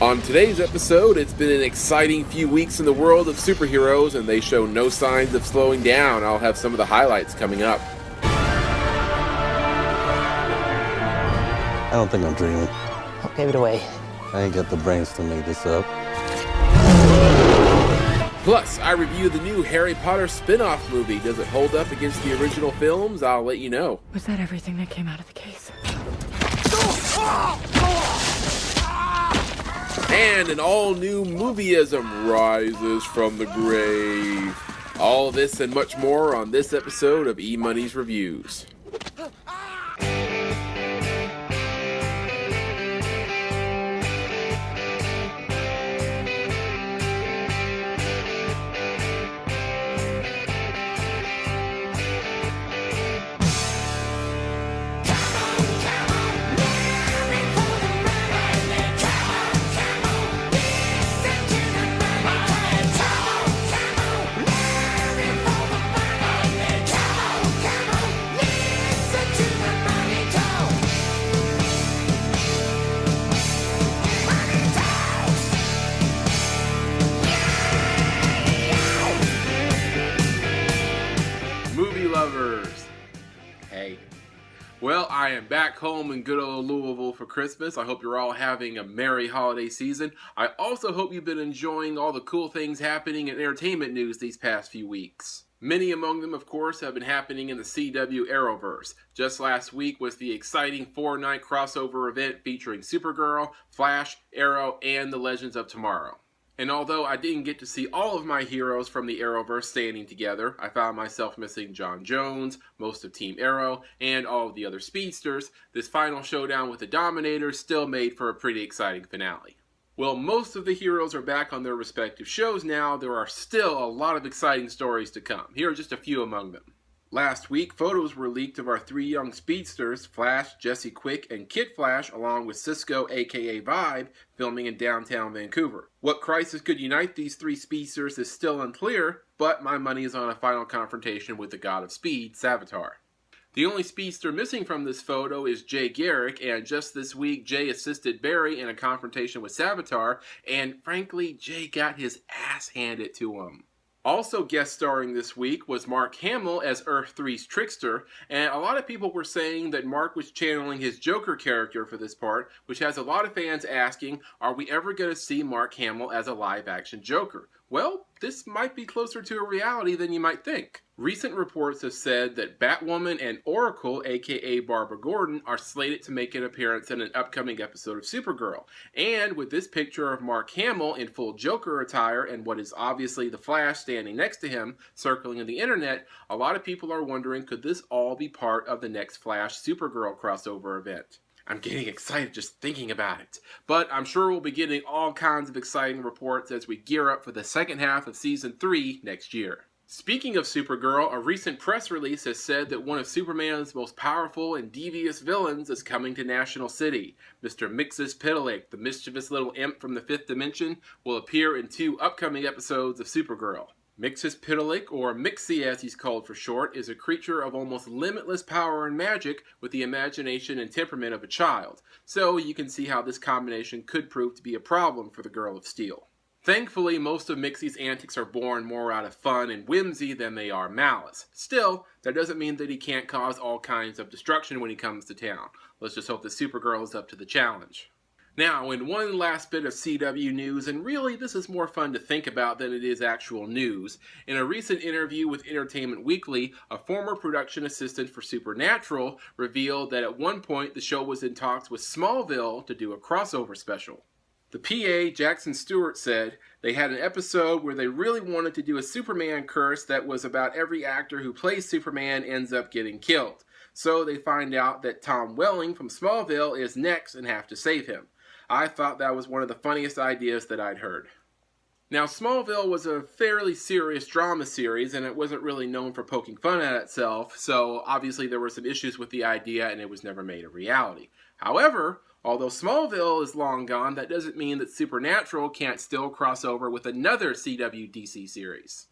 On today's episode, it's been an exciting few weeks in the world of superheroes, and they show no signs of slowing down. I'll have some of the highlights coming up. I don't think I'm dreaming. I'll give it away. I ain't got the brains to make this up. Plus, I review the new Harry Potter spin-off movie. Does it hold up against the original films? I'll let you know. Was that everything that came out of the case? And an all-new Movie-ism rises from the grave. All this and much more on this episode of EMoney's Reviews. Lovers. Hey. Well, I am back home in good old Louisville for Christmas. I hope you're all having a merry holiday season. I also hope you've been enjoying all the cool things happening in entertainment news these past few weeks. Many among them, of course, have been happening in the CWverse. Just last week was the exciting 4-night crossover event featuring Supergirl, Flash, Arrow, and the Legends of Tomorrow. And although I didn't get to see all of my heroes from the Arrowverse standing together, I found myself missing John Jones, most of Team Arrow, and all of the other speedsters. This final showdown with the Dominators still made for a pretty exciting finale. Well, most of the heroes are back on their respective shows now. There are still a lot of exciting stories to come. Here are just a few among them. Last week, photos were leaked of our three young speedsters, Flash, Jesse Quick, and Kid Flash, along with Cisco aka Vibe, filming in downtown Vancouver. What crisis could unite these three speedsters is still unclear, but my money is on a final confrontation with the god of speed, Savitar. The only speedster missing from this photo is Jay Garrick, and just this week, Jay assisted Barry in a confrontation with Savitar, and frankly, Jay got his ass handed to him. Also guest starring this week was Mark Hamill as Earth 3's Trickster, and a lot of people were saying that Mark was channeling his Joker character for this part, which has a lot of fans asking, are we ever going to see Mark Hamill as a live-action Joker? Well, this might be closer to a reality than you might think. Recent reports have said that Batwoman and Oracle, aka Barbara Gordon, are slated to make an appearance in an upcoming episode of Supergirl. And with this picture of Mark Hamill in full Joker attire and what is obviously the Flash standing next to him, circling in the internet, a lot of people are wondering, could this all be part of the next Flash Supergirl crossover event? I'm getting excited just thinking about it. But I'm sure we'll be getting all kinds of exciting reports as we gear up for the second half of Season 3 next year. Speaking of Supergirl, a recent press release has said that one of Superman's most powerful and devious villains is coming to National City. Mr. Mxyzptlk, the mischievous little imp from the fifth dimension, will appear in 2 upcoming episodes of Supergirl. Mxyzptlk, or Mixie as he's called for short, is a creature of almost limitless power and magic with the imagination and temperament of a child. So you can see how this combination could prove to be a problem for the Girl of Steel. Thankfully, most of Mixie's antics are born more out of fun and whimsy than they are malice. Still, that doesn't mean that he can't cause all kinds of destruction when he comes to town. Let's just hope that Supergirl is up to the challenge. Now, in one last bit of CW news, and really this is more fun to think about than it is actual news, in a recent interview with Entertainment Weekly, a former production assistant for Supernatural revealed that at one point the show was in talks with Smallville to do a crossover special. The PA, Jackson Stewart, said they had an episode where they really wanted to do a Superman curse that was about every actor who plays Superman ends up getting killed. So they find out that Tom Welling from Smallville is next and have to save him. I thought that was one of the funniest ideas that I'd heard. Now, Smallville was a fairly serious drama series, and it wasn't really known for poking fun at itself, so obviously there were some issues with the idea and it was never made a reality. However, although Smallville is long gone, that doesn't mean that Supernatural can't still cross over with another CW DC series.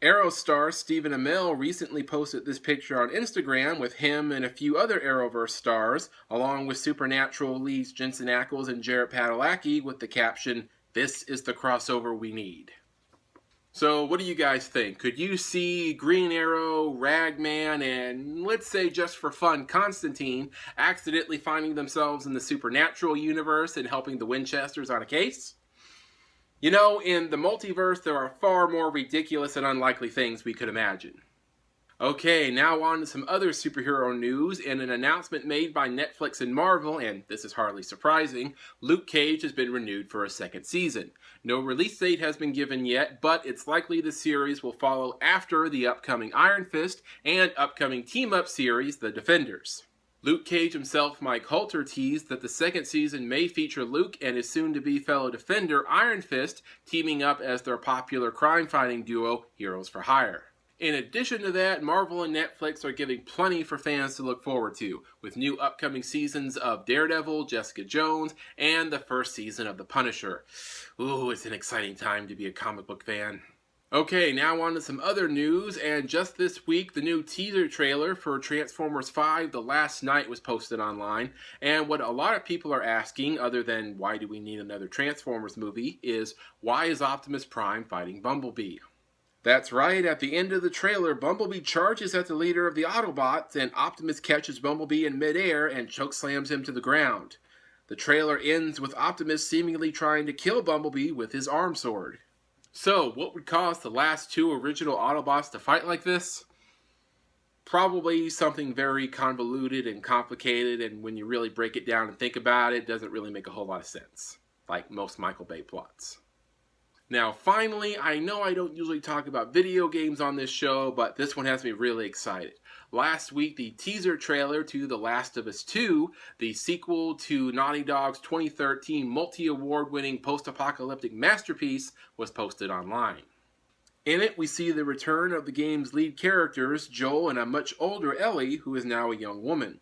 Arrow star Stephen Amell recently posted this picture on Instagram with him and a few other Arrowverse stars, along with Supernatural leads Jensen Ackles and Jared Padalecki, with the caption, "This is the crossover we need." So what do you guys think? Could you see Green Arrow, Ragman, and let's say just for fun, Constantine accidentally finding themselves in the Supernatural universe and helping the Winchesters on a case? You know, in the multiverse, there are far more ridiculous and unlikely things we could imagine. Okay, now on to some other superhero news. In an announcement made by Netflix and Marvel, and this is hardly surprising, Luke Cage has been renewed for a second season. No release date has been given yet, but it's likely the series will follow after the upcoming Iron Fist and upcoming team-up series, The Defenders. Luke Cage himself, Mike Halter, teased that the second season may feature Luke and his soon-to-be fellow Defender, Iron Fist, teaming up as their popular crime-fighting duo, Heroes for Hire. In addition to that, Marvel and Netflix are giving plenty for fans to look forward to, with new upcoming seasons of Daredevil, Jessica Jones, and the first season of The Punisher. Ooh, it's an exciting time to be a comic book fan. Okay, now on to some other news, and just this week, the new teaser trailer for Transformers 5 The Last Night was posted online, and what a lot of people are asking, other than why do we need another Transformers movie, is why is Optimus Prime fighting Bumblebee? That's right, at the end of the trailer, Bumblebee charges at the leader of the Autobots, and Optimus catches Bumblebee in midair and chokeslams him to the ground. The trailer ends with Optimus seemingly trying to kill Bumblebee with his arm sword. So, what would cause the last two original Autobots to fight like this? Probably something very convoluted and complicated, and when you really break it down and think about it, doesn't really make a whole lot of sense, like most Michael Bay plots. Now, finally, I know I don't usually talk about video games on this show, but this one has me really excited. Last week, the teaser trailer to The Last of Us 2, the sequel to Naughty Dog's 2013 multi-award-winning post-apocalyptic masterpiece, was posted online. In it, we see the return of the game's lead characters, Joel and a much older Ellie, who is now a young woman.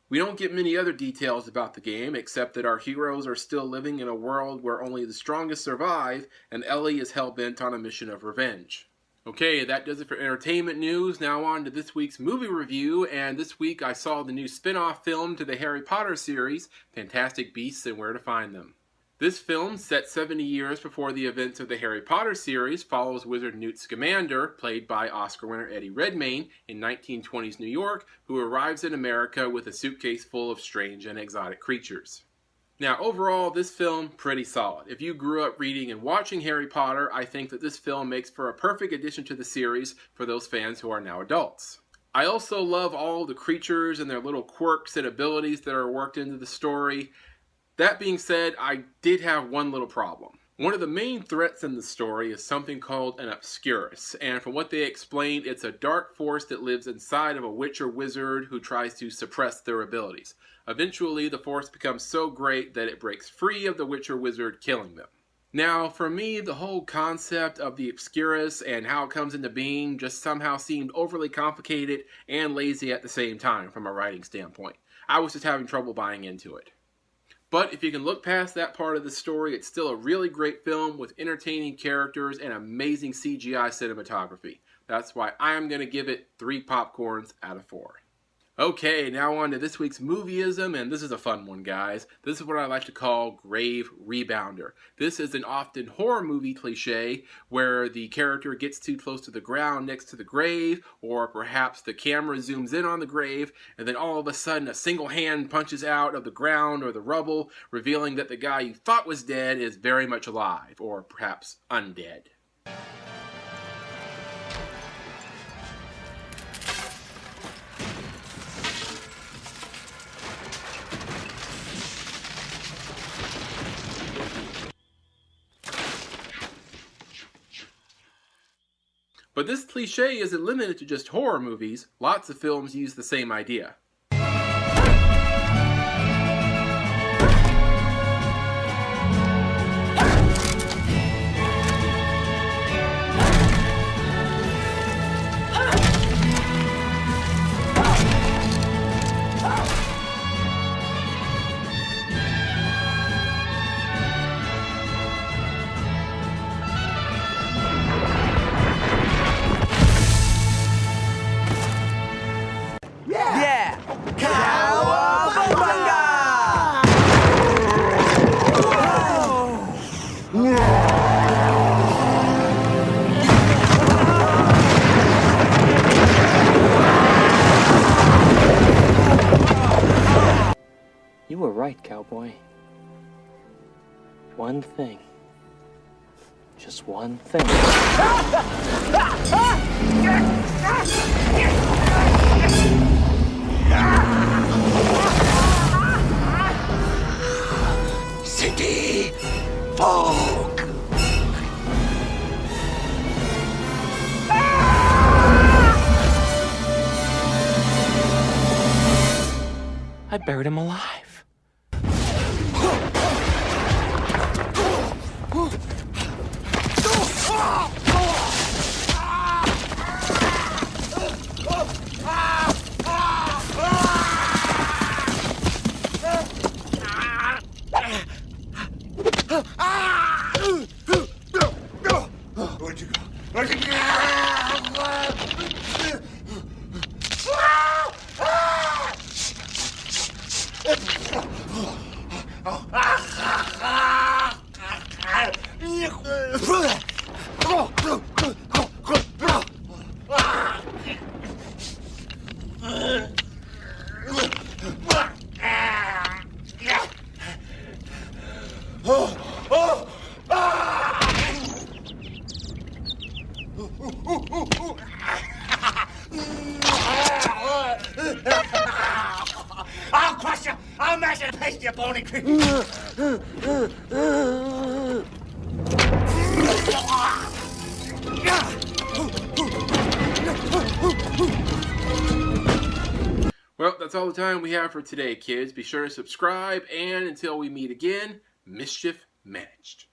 We don't get many other details about the game, except that our heroes are still living in a world where only the strongest survive, and Ellie is hell-bent on a mission of revenge. Okay, that does it for entertainment news. Now on to this week's movie review, and this week I saw the new spin-off film to the Harry Potter series, Fantastic Beasts and Where to Find Them. This film, set 70 years before the events of the Harry Potter series, follows wizard Newt Scamander, played by Oscar winner Eddie Redmayne, in 1920s New York, who arrives in America with a suitcase full of strange and exotic creatures. Now, overall, this film, pretty solid. If you grew up reading and watching Harry Potter, I think that this film makes for a perfect addition to the series for those fans who are now adults. I also love all the creatures and their little quirks and abilities that are worked into the story. That being said, I did have one little problem. One of the main threats in the story is something called an Obscurus, and from what they explained, it's a dark force that lives inside of a witch or wizard who tries to suppress their abilities. Eventually, the force becomes so great that it breaks free of the witch or wizard, killing them. Now, for me, the whole concept of the Obscurus and how it comes into being just somehow seemed overly complicated and lazy at the same time from a writing standpoint. I was just having trouble buying into it. But if you can look past that part of the story, it's still a really great film with entertaining characters and amazing CGI cinematography. That's why I'm going to give it 3 popcorns out of 4. Okay, now on to this week's Movie-ism, and this is a fun one, guys. This is what I like to call grave rebounder. This is an often horror movie cliche where the character gets too close to the ground next to the grave, or perhaps the camera zooms in on the grave, and then all of a sudden a single hand punches out of the ground or the rubble, revealing that the guy you thought was dead is very much alive, or perhaps undead. But this cliche isn't limited to just horror movies. Lots of films use the same idea. You were right, cowboy. One thing. Just one thing. City folk. I buried him alive. Where'd you go? Where'd you go? I'll crush you! I'll mash and paste you, bony creature! Well, that's all the time we have for today, kids. Be sure to subscribe, and until we meet again, mischief managed.